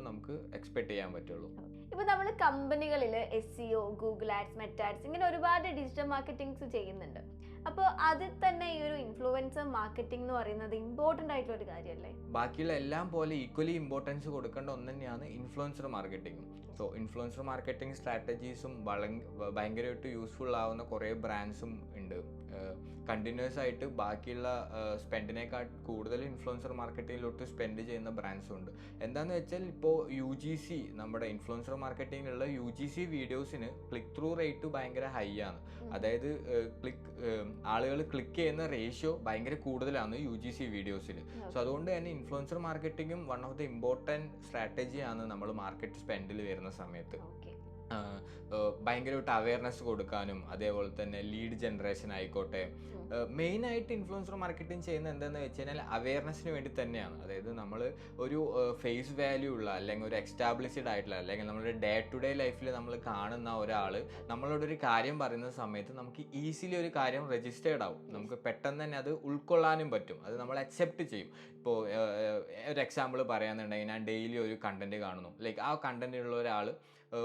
നമുക്ക് എക്സ്പെക്ട് ചെയ്യാൻ പറ്റുള്ളൂ. ഇപ്പൊ നമ്മൾ കമ്പനികളിൽ SEO, Google ads, Meta ads ഇങ്ങനെ ഒരുപാട് ഡിജിറ്റൽ മാർക്കറ്റിംഗ്സ് ചെയ്യുന്നുണ്ട്. അപ്പോൾ അതിൽ തന്നെ ഈ ഒരു ഇൻഫ്ലുവൻസർ മാർക്കറ്റിംഗ് എന്ന് പറയുന്നത് ഇമ്പോർട്ടൻ്റ് ആയിട്ടുള്ള ഒരു കാര്യമല്ലേ? ബാക്കിയുള്ള എല്ലാം പോലെ ഈക്വലി ഇമ്പോർട്ടൻസ് കൊടുക്കേണ്ട ഒന്ന് തന്നെയാണ് ഇൻഫ്ലുവൻസർ മാർക്കറ്റിംഗും. സോ ഇൻഫ്ലുവൻസർ മാർക്കറ്റിംഗ് സ്ട്രാറ്റജീസും ഭയങ്കരമായിട്ട് യൂസ്ഫുൾ ആവുന്ന കുറേ ബ്രാൻഡ്സും ഉണ്ട്. കണ്ടിന്യൂസ് ആയിട്ട് ബാക്കിയുള്ള സ്പെൻഡിനേക്കാൾ കൂടുതൽ ഇൻഫ്ലുവൻസർ മാർക്കറ്റിങ്ങിലോട്ട് സ്പെൻഡ് ചെയ്യുന്ന ബ്രാൻഡ്സും ഉണ്ട്. എന്താണെന്ന് വെച്ചാൽ ഇപ്പോൾ UGC, നമ്മുടെ ഇൻഫ്ലുവൻസർ മാർക്കറ്റിങ്ങിലുള്ള UGC വീഡിയോസിന് ക്ലിക്ക് ത്രൂ റേറ്റ് ഭയങ്കര ഹൈ ആണ്. അതായത് ആളുകൾ ക്ലിക്ക് ചെയ്യുന്ന റേഷ്യോ ഭയങ്കര കൂടുതലാണ് UGC വീഡിയോസിൽ. സോ അതുകൊണ്ട് തന്നെ ഇൻഫ്ലുവൻസർ മാർക്കറ്റിങ്ങും വൺ ഓഫ് ദ ഇമ്പോർട്ടൻറ്റ് സ്ട്രാറ്റജിയാണ് നമ്മൾ മാർക്കറ്റ് സ്പെൻഡിൽ വരുന്ന സമയത്ത്. ഭയങ്കരമായിട്ട് അവയർനെസ് കൊടുക്കാനും അതേപോലെ തന്നെ ലീഡ് ജനറേഷൻ ആയിക്കോട്ടെ. മെയിനായിട്ട് ഇൻഫ്ലുവൻസർ മാർക്കറ്റിംഗ് ചെയ്യുന്നത് എന്താണെന്ന് വെച്ച് കഴിഞ്ഞാൽ അവയർനെസ്സിന് വേണ്ടി തന്നെയാണ്. അതായത് നമ്മൾ ഒരു ഫേസ് വാല്യൂ ഉള്ള അല്ലെങ്കിൽ ഒരു എക്സ്റ്റാബ്ലിഷ്ഡ് ആയിട്ടുള്ള അല്ലെങ്കിൽ നമ്മുടെ ഡേ ടു ഡേ ലൈഫിൽ നമ്മൾ കാണുന്ന ഒരാൾ നമ്മളോടൊരു കാര്യം പറയുന്ന സമയത്ത് നമുക്ക് ഈസിലി ഒരു കാര്യം രജിസ്റ്റേർഡ് ആവും, നമുക്ക് പെട്ടെന്ന് തന്നെ അത് ഉൾക്കൊള്ളാനും പറ്റും, അത് നമ്മൾ അക്സെപ്റ്റ് ചെയ്യും. ഇപ്പോൾ ഒരു എക്സാമ്പിൾ പറയാന്നുണ്ടെങ്കിൽ ഞാൻ ഡെയിലി ഒരു കണ്ടന്റ് കാണുന്നു, ലൈക്ക് ആ കണ്ടന്റിലുള്ള ഒരാൾ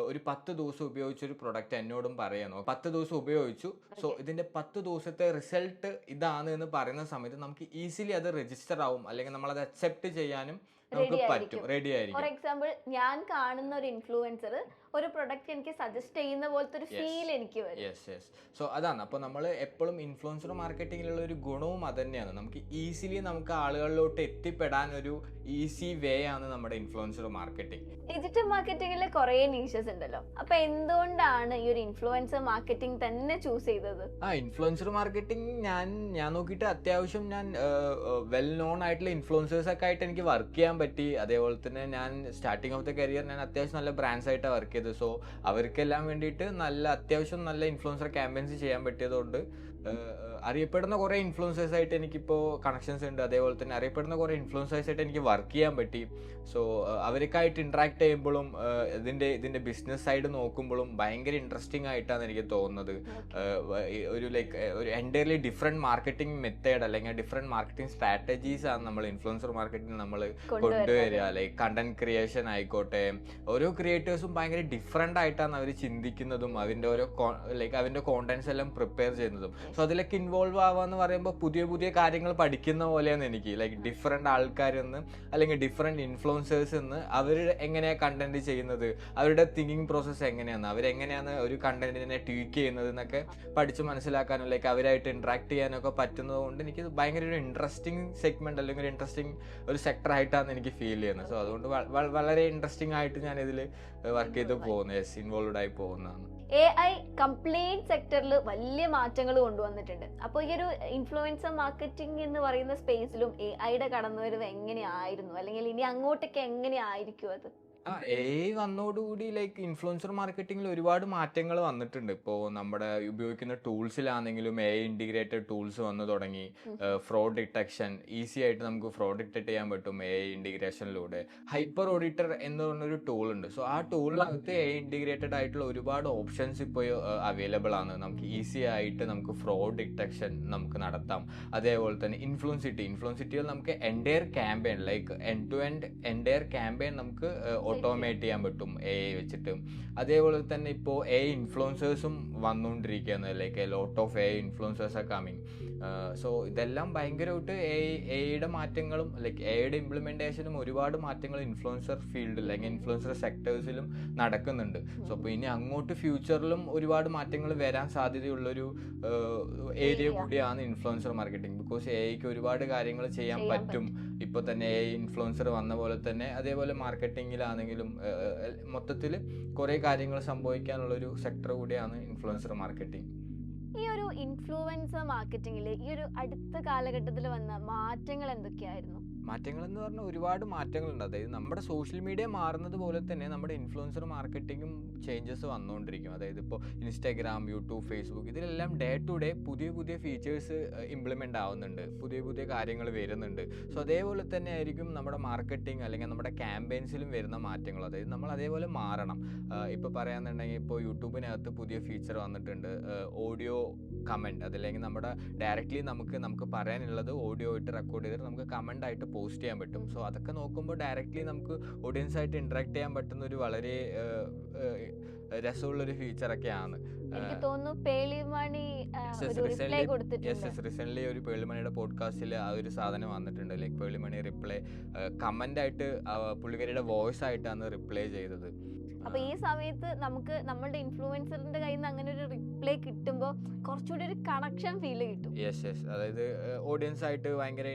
ഒരു 10 ദിവസം ഉപയോഗിച്ചൊരു പ്രൊഡക്റ്റ് എന്നോടും പറയുന്നു, 10 ദിവസം ഉപയോഗിച്ചു, സോ ഇതിൻ്റെ 10 ദിവസത്തെ റിസൾട്ട് ഇതാണ് എന്ന് പറയുന്ന സമയത്ത് നമുക്ക് ഈസിലി അത് രജിസ്റ്റർ ആവും, അല്ലെങ്കിൽ നമ്മളത് അക്സെപ്റ്റ് ചെയ്യാനും നമുക്ക് പറ്റും, റെഡി ആയിരിക്കും. ഫോർ എക്സാമ്പിൾ ഞാൻ കാണുന്ന ഒരു ഇൻഫ്ലുവൻസർ ഒരു പ്രൊഡക്റ്റ് എനിക്ക് സജസ്റ്റ് ചെയ്യുന്ന പോലത്തെ ഒരു ഫീൽ എനിക്ക് വരും. യെസ്. സോ അതാണ്. അപ്പോൾ നമ്മൾ എപ്പോഴും ഇൻഫ്ലുവൻസർ മാർക്കറ്റിങ്ങിലുള്ള ഒരു ഗുണവും അത് തന്നെയാണ്. നമുക്ക് ഈസിലി നമുക്ക് ആളുകളിലോട്ട് എത്തിപ്പെടാൻ ഒരു ഈസി വേ ആണ് നമ്മുടെ ഇൻഫ്ലുവൻസർ മാർക്കറ്റിംഗ്. ഡിജിറ്റൽ മാർക്കറ്റിംഗിൽ കുറേ നീഷസ് ഉണ്ടല്ലോ, അപ്പൊ എന്തുകൊണ്ടാണ് ഈ ഒരു ഇൻഫ്ലുവൻസർ മാർക്കറ്റിംഗ് തന്നെ ചൂസ് ചെയ്തത്? ഇൻഫ്ലുവൻസർ മാർക്കറ്റിംഗ് ഞാൻ നോക്കിയിട്ട് അത്യാവശ്യം ഞാൻ വെൽ നോൺ ആയിട്ടുള്ള ഇൻഫ്ലുവൻസേഴ്സ് ഒക്കെ ആയിട്ട് എനിക്ക് വർക്ക് ചെയ്യാൻ പറ്റി. അതേപോലെ തന്നെ ഞാൻ സ്റ്റാർട്ടിങ് ഓഫ് ദ കരിയർ ഞാൻ അത്യാവശ്യം നല്ല ബ്രാൻഡ്സ് ആയിട്ടാണ് വർക്ക് ചെയ്തത്. സോ അവർക്കെല്ലാം വേണ്ടിയിട്ട് അത്യാവശ്യം നല്ല ഇൻഫ്ലുവൻസർ ക്യാമ്പയിൻസ് ചെയ്യാൻ പറ്റിയതുകൊണ്ട് അറിയപ്പെടുന്ന കുറേ ഇൻഫ്ലുവൻസേഴ്സ് ആയിട്ട് എനിക്കിപ്പോൾ കണക്ഷൻസ് ഉണ്ട്. അതേപോലെ തന്നെ അറിയപ്പെടുന്ന കുറേ ഇൻഫ്ലുവൻസേഴ്സ് ആയിട്ട് എനിക്ക് വർക്ക് ചെയ്യാൻ പറ്റി. സോ അവർക്കായിട്ട് ഇൻട്രാക്ട് ചെയ്യുമ്പോഴും ഇതിൻ്റെ ബിസിനസ് സൈഡ് നോക്കുമ്പോഴും ഭയങ്കര ഇൻട്രസ്റ്റിംഗ് ആയിട്ടാണ് എനിക്ക് തോന്നുന്നത്. ഒരു എൻറ്റയർലി ഡിഫറെൻറ്റ് മാർക്കറ്റിംഗ് മെത്തേഡ് അല്ലെങ്കിൽ ഡിഫറെൻറ്റ് മാർക്കറ്റിംഗ് സ്ട്രാറ്റജീസ് ആണ് നമ്മൾ ഇൻഫ്ലുവൻസർ മാർക്കറ്റിംഗ് നമ്മൾ കൊണ്ടുവരിക. ലൈക്ക് കണ്ടന്റ് ക്രിയേഷൻ ആയിക്കോട്ടെ, ഓരോ ക്രിയേറ്റേഴ്സും ഭയങ്കര ഡിഫറെൻ്റ് ആയിട്ടാണ് അവർ ചിന്തിക്കുന്നതും അതിൻ്റെ ഓരോ അവൻ്റെ കോണ്ടന്റ്സ് എല്ലാം പ്രിപ്പയർ ചെയ്യുന്നതും. സോ അതിലൊക്കെ ഇൻവോൾവ് ആവാന്ന് പറയുമ്പോൾ പുതിയ കാര്യങ്ങൾ പഠിക്കുന്ന പോലെയാണ് എനിക്ക്. ലൈക്ക് ഡിഫറെൻ്റ് ആൾക്കാരെന്ന് അല്ലെങ്കിൽ ഡിഫറെൻറ്റ് ഇൻഫ്ലുവൻസേഴ്സ് എന്ന് അവർ എങ്ങനെയാണ് കണ്ടന്റ് ചെയ്യുന്നത്, അവരുടെ തിങ്കിങ് പ്രോസസ്സ് എങ്ങനെയാണ്, അവരെങ്ങനെയാണ് ഒരു കണ്ടന്റിനെ ട്വീക്ക് ചെയ്യുന്നത് എന്നൊക്കെ പഠിച്ച് മനസ്സിലാക്കാനും ലൈക്ക് അവരായിട്ട് ഇൻട്രാക്ട് ചെയ്യാനൊക്കെ പറ്റുന്നത് കൊണ്ട് എനിക്ക് ഭയങ്കര ഒരു ഇൻട്രസ്റ്റിംഗ് സെഗ്മെന്റ് അല്ലെങ്കിൽ ഒരു ഇൻട്രസ്റ്റിംഗ് ഒരു സെക്ടർ ആയിട്ടാണ് എനിക്ക് ഫീൽ ചെയ്യുന്നത്. സോ അതുകൊണ്ട് വളരെ ഇൻട്രസ്റ്റിംഗ് ആയിട്ട് ഞാൻ ഇതിൽ വർക്ക് ചെയ്ത് പോകുന്നത്, ഇൻവോൾവ് ആയി പോകുന്നതാണ്. AI കംപ്ലൈന്റ് സെക്ടറിൽ വലിയ മാറ്റങ്ങൾ കൊണ്ടുവന്നിട്ടുണ്ട്. അപ്പോൾ ഈ ഒരു ഇൻഫ്ലുവൻസർ മാർക്കറ്റിംഗ് എന്ന് പറയുന്ന സ്പേസിലും AIയുടെ കടന്നുവരവ് എങ്ങനെയായിരുന്നു, അല്ലെങ്കിൽ ഇനി അങ്ങോട്ടൊക്കെ എങ്ങനെയായിരിക്കും അത്? AI വന്നതോടുകൂടി ലൈക്ക് ഇൻഫ്ലുവൻസർ മാർക്കറ്റിംഗിൽ ഒരുപാട് മാറ്റങ്ങൾ വന്നിട്ടുണ്ട്. ഇപ്പോൾ നമ്മുടെ ഉപയോഗിക്കുന്ന ടൂൾസിലാണെങ്കിലും AI ഇൻറ്റിഗ്രേറ്റഡ് ടൂൾസ് വന്നു തുടങ്ങി. ഫ്രോഡ് ഡിറ്റക്ഷൻ ഈസി ആയിട്ട് നമുക്ക് ഫ്രോഡ് ഡിറ്റക്ട് ചെയ്യാൻ പറ്റും AI ഇൻറ്റിഗ്രേഷനിലൂടെ. ഹൈപ്പർ ഓഡിറ്റർ എന്ന് പറഞ്ഞൊരു ടൂൾ ഉണ്ട്. സോ ആ ടൂളിനകത്ത് AI ഇൻറ്റിഗ്രേറ്റഡ് ആയിട്ടുള്ള ഒരുപാട് ഓപ്ഷൻസ് ഇപ്പോൾ അവൈലബിൾ ആണ്. നമുക്ക് ഈസി ആയിട്ട് നമുക്ക് ഫ്രോഡ് ഡിറ്റക്ഷൻ നമുക്ക് നടത്താം. അതേപോലെ തന്നെ ഇൻഫ്ലുവൻസിറ്റിയിൽ നമുക്ക് entire campaign like end to entire campaign നമുക്ക് ഓട്ടോമേറ്റ് ചെയ്യാൻ പറ്റും AI വെച്ചിട്ട്. അതേപോലെ തന്നെ ഇപ്പോൾ AI ഇൻഫ്ലുവൻസേഴ്സും വന്നുകൊണ്ടിരിക്കുകയാണ്. Like lot of AI influencers are coming. So ഇതെല്ലാം ഭയങ്കരമായിട്ട് എയുടെ മാറ്റങ്ങളും ലൈക്ക് എയുടെ ഇംപ്ലിമെൻറ്റേഷനും ഒരുപാട് മാറ്റങ്ങൾ ഇൻഫ്ലുവൻസർ ഫീൽഡിൽ അല്ലെങ്കിൽ ഇൻഫ്ലുവൻസർ സെക്ടേഴ്സിലും നടക്കുന്നുണ്ട്. സോ അപ്പോൾ ഇനി അങ്ങോട്ട് ഫ്യൂച്ചറിലും ഒരുപാട് മാറ്റങ്ങൾ വരാൻ സാധ്യതയുള്ളൊരു ഏരിയ കൂടിയാണ് ഇൻഫ്ലുവൻസർ മാർക്കറ്റിംഗ്. ബിക്കോസ് എഐക്ക് ഒരുപാട് കാര്യങ്ങൾ ചെയ്യാൻ പറ്റും. ഇപ്പോൾ തന്നെ AI ഇൻഫ്ലുവൻസർ വന്ന പോലെ തന്നെ അതേപോലെ മാർക്കറ്റിങ്ങിലാണെങ്കിലും മൊത്തത്തിൽ കുറേ കാര്യങ്ങൾ സംഭവിക്കാനുള്ളൊരു സെക്ടർ കൂടിയാണ് ഇൻഫ്ലുവൻസർ മാർക്കറ്റിംഗ്. ഈ ഒരു ഇൻഫ്ലുവൻസർ മാർക്കറ്റിംഗിൽ ഈ ഒരു അടുത്ത കാലഘട്ടത്തിൽ വന്ന മാറ്റങ്ങൾ എന്തൊക്കെയായിരുന്നു? മാറ്റങ്ങൾ എന്ന് പറഞ്ഞാൽ ഒരുപാട് മാറ്റങ്ങളുണ്ട്. അതായത് നമ്മുടെ സോഷ്യൽ മീഡിയ മാറുന്നത് പോലെ തന്നെ നമ്മുടെ ഇൻഫ്ലുവൻസർ മാർക്കറ്റിങ്ങും ചേഞ്ചസ് വന്നുകൊണ്ടിരിക്കും. അതായത് ഇപ്പോൾ ഇൻസ്റ്റാഗ്രാം, യൂട്യൂബ്, ഫേസ്ബുക്ക് ഇതിലെല്ലാം ഡേ ടു ഡേ പുതിയ പുതിയ ഫീച്ചേഴ്സ് ഇംപ്ലിമെൻ്റ് ആവുന്നുണ്ട്, പുതിയ പുതിയ കാര്യങ്ങൾ വരുന്നുണ്ട്. സോ അതേപോലെ തന്നെ ആയിരിക്കും നമ്മുടെ മാർക്കറ്റിംഗ് അല്ലെങ്കിൽ നമ്മുടെ ക്യാമ്പയിൻസിലും വരുന്ന മാറ്റങ്ങൾ. അതായത് നമ്മൾ അതേപോലെ മാറണം. ഇപ്പോൾ പറയാന്നുണ്ടെങ്കിൽ ഇപ്പോൾ യൂട്യൂബിനകത്ത് പുതിയ ഫീച്ചർ വന്നിട്ടുണ്ട്, ഓഡിയോ കമൻറ്റ്. അതല്ലെങ്കിൽ നമ്മുടെ ഡയറക്റ്റ്ലി നമുക്ക് പറയാനുള്ളത് ഓഡിയോ ആയിട്ട് റെക്കോർഡ് ചെയ്തിട്ട് നമുക്ക് കമൻ്റ് ആയിട്ട് പോസ്റ്റ് ചെയ്യാൻ പറ്റും. സോ അതൊക്കെ നോക്കുമ്പോൾ ഡയറക്റ്റ്ലി നമുക്ക് ഓഡിയൻസ് ആയിട്ട് ഇന്ററാക്ട് ചെയ്യാൻ പറ്റുന്ന ഒരു വളരെ രസമുള്ളൊരു ഫീച്ചറൊക്കെയാണ്. എനിക്ക് തോന്നുന്നു പേളിമണി ഒരു റിപ്ലൈ കൊടുത്തിട്ടുണ്ട്. റീസെൻ്റ്ലി ഒരു പേളിമണിയുടെ പോഡ്കാസ്റ്റിൽ ആ ഒരു സാധനം വന്നിട്ടുണ്ട്. ലൈക്ക് പേളിമണി റിപ്ലൈ കമൻ്റ് ആയിട്ട് പുള്ളിക്കാരിയുടെ വോയിസ് ആയിട്ടാണ് റിപ്ലൈ ചെയ്തത്. അപ്പൊ ഈ സമയത്ത് നമുക്ക് നമ്മളുടെ ഇൻഫ്ലുവൻസറിന്റെ കയ്യിൽ നിന്ന് അങ്ങനെ ഒരു റിപ്ലൈ കിട്ടുമ്പോൾ കുറച്ചുകൂടി ഒരു കണക്ഷൻ ഫീൽ കിട്ടും. യെസ് അതായത് ഓഡിയൻസ് ആയിട്ട് ഭയങ്കര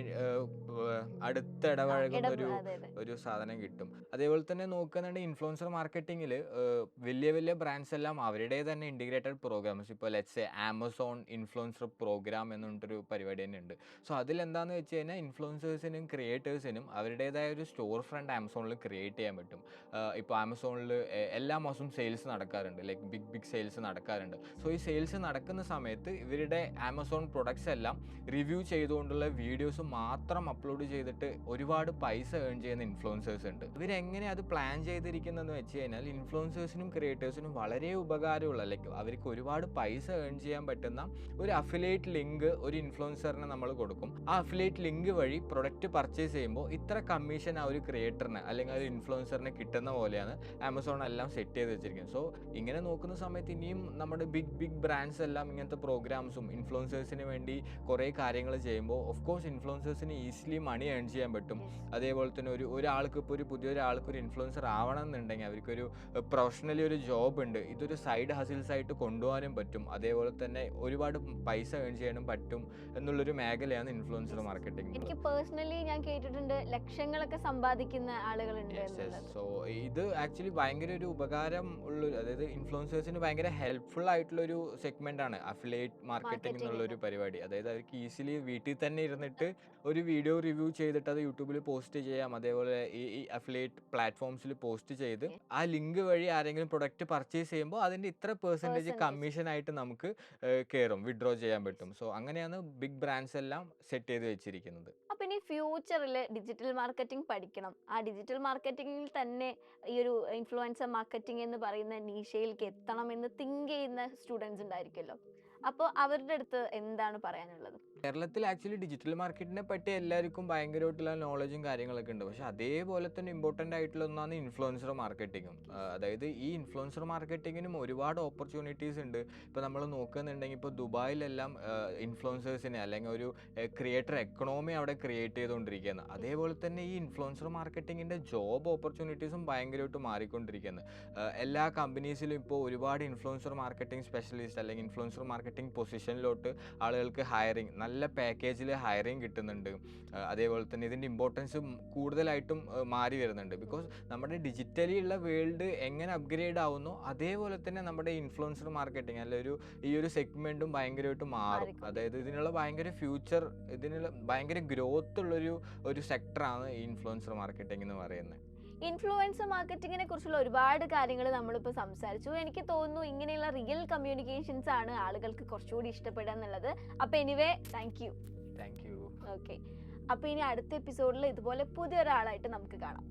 അടുത്തിടപഴകുന്ന ഒരു സാധനം കിട്ടും. അതേപോലെ തന്നെ നോക്കുകയാണെങ്കിൽ ഇൻഫ്ലുവൻസർ മാർക്കറ്റിങ്ങിൽ വലിയ വലിയ ബ്രാൻഡ്സ് എല്ലാം അവരുടെ തന്നെ ഇൻറ്റിഗ്രേറ്റഡ് പ്രോഗ്രാംസ്, ഇപ്പോൾ let's say Amazon influencer program എന്നിട്ടൊരു പരിപാടി തന്നെ ഉണ്ട്. സോ അതിലെന്താണെന്ന് വെച്ച് കഴിഞ്ഞാൽ ഇൻഫ്ലുവൻസേഴ്സിനും ക്രിയേറ്റേഴ്സിനും അവരുടേതായ ഒരു സ്റ്റോർ ഫ്രണ്ട് ആമസോണിൽ ക്രിയേറ്റ് ചെയ്യാൻ പറ്റും. ഇപ്പോൾ ആമസോണിൽ എല്ലാ മാസവും സെയിൽസ് നടക്കാറുണ്ട്, ലൈക്ക് ബിഗ് സെയിൽസ് നടക്കാറുണ്ട്. സോ ഈ സെയിൽസ് നടക്കുന്ന സമയത്ത് ഇവരുടെ ആമസോൺ പ്രൊഡക്ട്സ് എല്ലാം റിവ്യൂ ചെയ്തുകൊണ്ടുള്ള വീഡിയോസ് മാത്രം അപ്ലോഡ് ചെയ്തിട്ട് ഒരുപാട് പൈസ ഏൺ ചെയ്യുന്ന ഇൻഫ്ലുവൻസേഴ്സ് ഉണ്ട്. ഇവരെങ്ങനെ അത് പ്ലാൻ ചെയ്തിരിക്കുന്നതെന്ന് വെച്ച് കഴിഞ്ഞാൽ ഇൻഫ്ലുവൻസേഴ്സിനും ക്രിയേറ്റേഴ്സിനും വളരെ ഉപകാരമുള്ള, ലൈക്ക് അവർക്ക് ഒരുപാട് പൈസ ഏൺ ചെയ്യാൻ പറ്റുന്ന ഒരു അഫിലിയേറ്റ് ലിങ്ക് ഒരു ഇൻഫ്ലുവൻസറിന് നമ്മൾ കൊടുക്കും. ആ അഫിലിയേറ്റ് ലിങ്ക് വഴി പ്രൊഡക്റ്റ് പർച്ചേസ് ചെയ്യുമ്പോൾ ഇത്ര കമ്മീഷൻ ആ ഒരു ക്രിയേറ്ററിന് അല്ലെങ്കിൽ ആ ഒരു ഇൻഫ്ലുവൻസറിന് കിട്ടുന്ന പോലെയാണ് ആമസോൺ എല്ലാം സെറ്റ് ചെയ്ത് വെച്ചിരിക്കുന്നത്. സോ ഇങ്ങനെ നോക്കുന്ന സമയത്ത് ഇനിയും നമ്മുടെ ബിഗ് ബ്രാൻഡ്സ് എല്ലാം ഇങ്ങനത്തെ പ്രോഗ്രാംസും ഇൻഫ്ലുവൻസേഴ്സിന് വേണ്ടി കുറേ കാര്യങ്ങൾ ചെയ്യുമ്പോൾ ഓഫ് കോഴ്സ് ഇൻഫ്ലുവൻസേഴ്സിന് ഈസിലി മണി ഏൺ ചെയ്യാൻ പറ്റും. അതേപോലെ തന്നെ ഒരാൾക്ക് ഇപ്പോൾ പുതിയൊരാൾക്ക് ഒരു ഇൻഫ്ലുവൻസർ ആവണം എന്നുണ്ടെങ്കിൽ അവർക്കൊരു പ്രൊഫഷണലി ഒരു ജോബ് ഉണ്ട്, ഇതൊരു സൈഡ് ഹസിൽസ് ആയിട്ട് കൊണ്ടുപോകാനും പറ്റും. അതേപോലെ തന്നെ ഒരുപാട് പൈസ ഏൺ ചെയ്യാനും പറ്റും എന്നുള്ളൊരു മേഖലയാണ് ഇൻഫ്ലുവൻസർ മാർക്കറ്റിംഗ്. എനിക്ക് പേഴ്സണലി ഞാൻ കേട്ടിട്ടുണ്ട് ലക്ഷങ്ങളൊക്കെ സമ്പാദിക്കുന്ന ആളുകളുണ്ട്. സോ ഇത് ആക്ച്വലി ഭയങ്കര ഒരു ഉപകാരം ഉള്ള, അതായത് ഇൻഫ്ലുവൻസേഴ്സിന് ഭയങ്കര ഹെൽപ്ഫുൾ ആയിട്ടുള്ളൊരു സെഗ്മെന്റ് ആണ് അഫിലിയേറ്റ് മാർക്കറ്റിംഗ് എന്നുള്ളൊരു പരിപാടി. അതായത് അവർക്ക് ഈസിലി വീട്ടിൽ തന്നെ ഇരുന്നിട്ട് ഒരു വീഡിയോ റിവ്യൂ ചെയ്തിട്ട് അത് യൂട്യൂബിൽ പോസ്റ്റ് ചെയ്യാം. അതേപോലെ ഈ അഫിലിയേറ്റ് പ്ലാറ്റ്ഫോംസിൽ പോസ്റ്റ് ചെയ്ത് ആ ലിങ്ക് വഴി ആരെങ്കിലും പ്രൊഡക്റ്റ് പർച്ചേസ് ചെയ്യുമ്പോൾ അതിൻ്റെ ഇത്ര പെർസെൻറ്റേജ് കമ്മീഷൻ ആയിട്ട് നമുക്ക് കയറും, വിഡ്രോ ചെയ്യാൻ പറ്റും. സോ അങ്ങനെയാണ് ബിഗ് ബ്രാൻഡ്സ് എല്ലാം സെറ്റ് ചെയ്ത് വെച്ചിരിക്കുന്നത്. അപ്പൊ ഇനി ഫ്യൂച്ചറിൽ ഡിജിറ്റൽ മാർക്കറ്റിംഗ് പഠിക്കണം, ആ ഡിജിറ്റൽ മാർക്കറ്റിംഗിൽ തന്നെ ഈ ഒരു ഇൻഫ്ലുവൻസർ മാർക്കറ്റിംഗ് എന്ന് പറയുന്ന നീഷയിലേക്ക് എത്തണം എന്ന് തിങ്ക് ചെയ്യുന്ന സ്റ്റുഡൻസ് ഉണ്ടായിരിക്കുമല്ലോ. അപ്പോൾ അവരുടെ അടുത്ത് എന്താണ് പറയാനുള്ളത്? കേരളത്തിൽ ആക്ച്വലി ഡിജിറ്റൽ മാർക്കറ്റിനെ പറ്റി എല്ലാവർക്കും ഭയങ്കരമായിട്ടുള്ള നോളജും കാര്യങ്ങളൊക്കെ ഉണ്ട്. പക്ഷെ അതേപോലെ തന്നെ ഇമ്പോർട്ടൻ്റ് ആയിട്ടുള്ള ഒന്നാണ് ഇൻഫ്ലുവൻസർ മാർക്കറ്റിങ്ങും. അതായത് ഈ ഇൻഫ്ലുവൻസർ മാർക്കറ്റിങ്ങിനും ഒരുപാട് ഓപ്പർച്യൂണിറ്റീസ് ഉണ്ട്. ഇപ്പോൾ നമ്മൾ നോക്കുന്നുണ്ടെങ്കിൽ ഇപ്പോൾ ദുബായിലെല്ലാം ഇൻഫ്ലുവൻസേഴ്സിനെ അല്ലെങ്കിൽ ഒരു ക്രിയേറ്റർ എക്കണോമി അവിടെ ക്രിയേറ്റ് ചെയ്തുകൊണ്ടിരിക്കുകയാണ്. അതേപോലെ തന്നെ ഈ ഇൻഫ്ലുവൻസർ മാർക്കറ്റിങ്ങിൻ്റെ ജോബ് ഓപ്പർച്യൂണിറ്റീസും ഭയങ്കരമായിട്ട് മാറിക്കൊണ്ടിരിക്കുകയാണ്. എല്ലാ കമ്പനീസിലും ഇപ്പോൾ ഒരുപാട് ഇൻഫ്ലുവൻസർ മാർക്കറ്റിംഗ് സ്പെഷ്യലിസ്റ്റ് അല്ലെങ്കിൽ ഇൻഫ്ലുവൻസർ മാർക്കറ്റിംഗ് പൊസിഷനിലോട്ട് ആളുകൾക്ക് ഹയറിങ്, നല്ല പാക്കേജിൽ ഹയറിങ് കിട്ടുന്നുണ്ട്. അതേപോലെ തന്നെ ഇതിൻ്റെ ഇമ്പോർട്ടൻസ് കൂടുതലായിട്ടും മാറി വരുന്നുണ്ട്. ബിക്കോസ് നമ്മുടെ ഡിജിറ്റലി ഉള്ള വേൾഡ് എങ്ങനെ അപ്ഗ്രേഡ് ആവുന്നു അതേപോലെ തന്നെ നമ്മുടെ ഇൻഫ്ലുവൻസർ മാർക്കറ്റിംഗ് അല്ല ഈ ഒരു സെഗ്മെൻറ്റും ഭയങ്കരമായിട്ട് മാറും. അതായത് ഇതിനുള്ള ഭയങ്കര ഫ്യൂച്ചർ, ഇതിനുള്ള ഭയങ്കര ഗ്രോത്ത് ഉള്ളൊരു സെക്ടറാണ് ഈ ഇൻഫ്ലുവൻസർ മാർക്കറ്റിംഗ് എന്ന് പറയുന്നത്. ഇൻഫ്ലുവൻസർ മാർക്കറ്റിങ്ങിനെ കുറിച്ചുള്ള ഒരുപാട് കാര്യങ്ങൾ നമ്മളിപ്പോൾ സംസാരിച്ചു. എനിക്ക് തോന്നുന്നു ഇങ്ങനെയുള്ള റിയൽ കമ്മ്യൂണിക്കേഷൻസ് ആണ് ആളുകൾക്ക് കുറച്ചുകൂടി ഇഷ്ടപ്പെടുക എന്നുള്ളത്. അപ്പോൾ anyway thank you. Thank you. Okay, അപ്പോൾ ഇനി അടുത്ത എപ്പിസോഡിൽ ഇതുപോലെ പുതിയൊരാളായിട്ട് നമുക്ക് കാണാം.